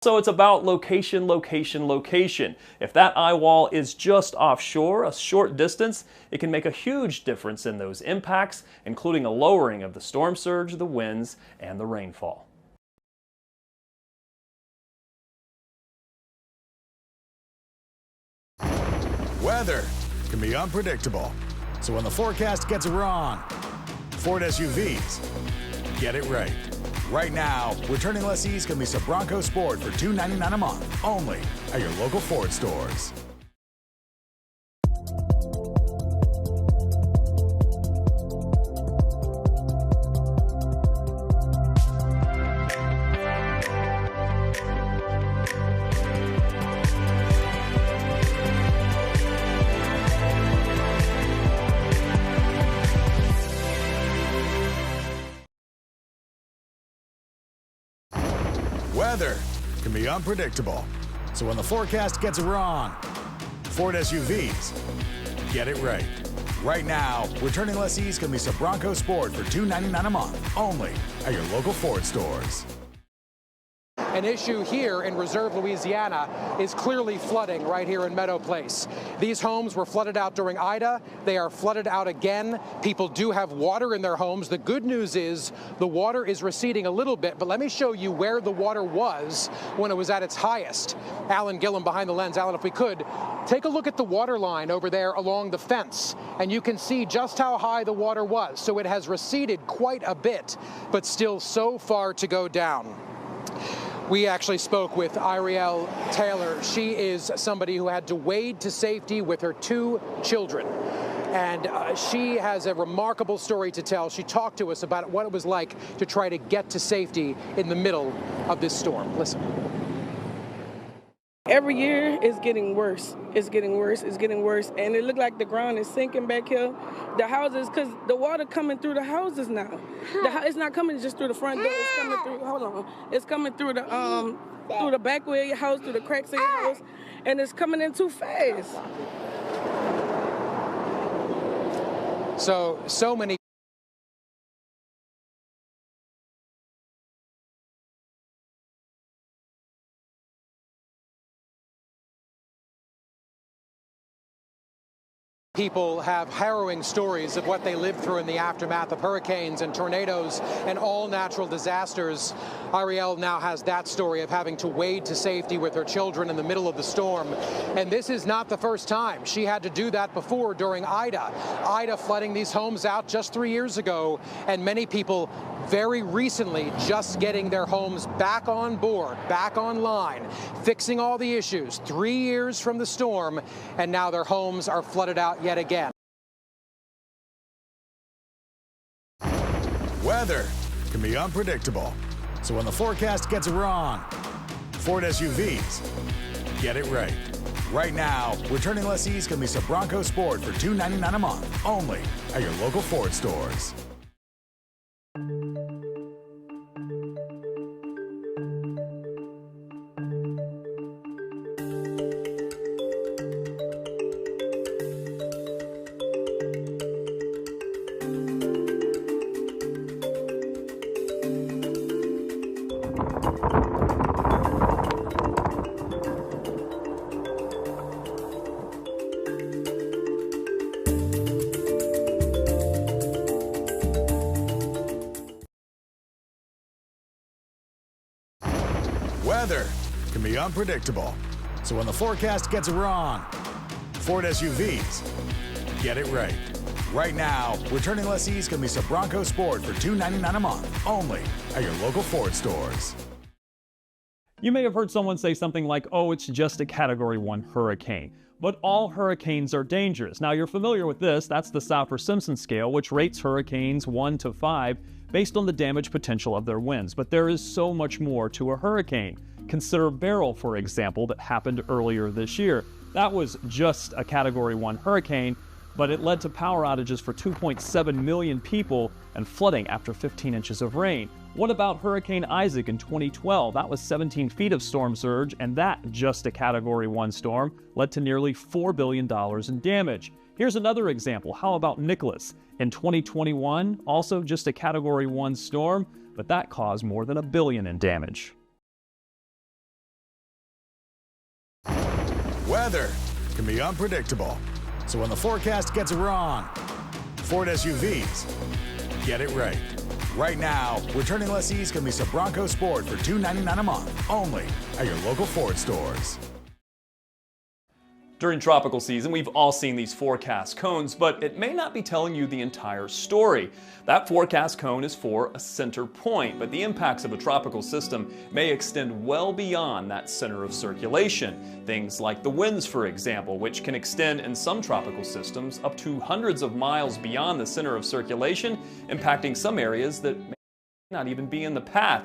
So it's about location, location, location. If that eye wall is just offshore, a short distance, it can make a huge difference in those impacts, including a lowering of the storm surge, the winds, and the rainfall. Weather can be unpredictable, so when the forecast gets it wrong, Ford SUVs get it right. Right now, returning lessees can lease a Bronco Sport for $299 a month, only at your local Ford stores. Weather can be unpredictable, so when the forecast gets it wrong, Ford SUVs get it right. Right now, returning lessees can lease a Bronco Sport for $299 a month, only at your local Ford stores. An issue here in Reserve, Louisiana, is clearly flooding right here in Meadow Place. These homes were flooded out during Ida. They are flooded out again. People do have water in their homes. The good news is the water is receding a little bit, but let me show you where the water was when it was at its highest. Alan Gillum behind the lens. Alan, if we could, take a look at the water line over there along the fence, and you can see just how high the water was. So it has receded quite a bit, but still so far to go down. We actually spoke with Ariel Taylor. She is somebody who had to wade to safety with her 2 children. And she has a remarkable story to tell. She talked to us about what it was like to try to get to safety in the middle of this storm. Listen. Every year it's getting worse. It's getting worse. It's getting worse. And it looked like the ground is sinking back here. The houses, because the water coming through the houses now. It's not coming just through the front door. It's coming through, hold on. It's coming through the back way of your house, through the cracks of your house. And it's coming in too fast. So many people have harrowing stories of what they lived through in the aftermath of hurricanes and tornadoes and all natural disasters. Ariel now has that story of having to wade to safety with her children in the middle of the storm. And this is not the first time. She had to do that before during Ida. Ida flooding these homes out just 3 years ago, and many people very recently just getting their homes back on board, back online, fixing all the issues 3 years from the storm, and now their homes are flooded out yet again. Weather can be unpredictable, so when the forecast gets it wrong, Ford SUVs get it right. Right now, returning lessees can lease a Bronco Sport for $299 a month, only at your local Ford stores. Weather can be unpredictable, so when the forecast gets it wrong, Ford SUVs get it right. Right now, returning lessees can lease a Bronco Sport for $299 a month, only at your local Ford stores. You may have heard someone say something like, oh, it's just a Category 1 hurricane. But all hurricanes are dangerous. Now, you're familiar with this. That's the Saffir-Simpson scale, which rates hurricanes 1 to 5 based on the damage potential of their winds. But there is so much more to a hurricane. Consider Beryl, for example, that happened earlier this year. That was just a Category 1 hurricane, but it led to power outages for 2.7 million people and flooding after 15 inches of rain. What about Hurricane Isaac in 2012? That was 17 feet of storm surge, and that, just a Category 1 storm, led to nearly $4 billion in damage. Here's another example. How about Nicholas? In 2021, also just a Category 1 storm, but that caused more than $1 billion in damage. Weather can be unpredictable. So when the forecast gets it wrong, Ford SUVs get it right. Right now, returning lessees can lease a Bronco Sport for $299 a month, only at your local Ford stores. During tropical season, we've all seen these forecast cones, but it may not be telling you the entire story. That forecast cone is for a center point, but the impacts of a tropical system may extend well beyond that center of circulation. Things like the winds, for example, which can extend in some tropical systems up to hundreds of miles beyond the center of circulation, impacting some areas that may not even be in the path.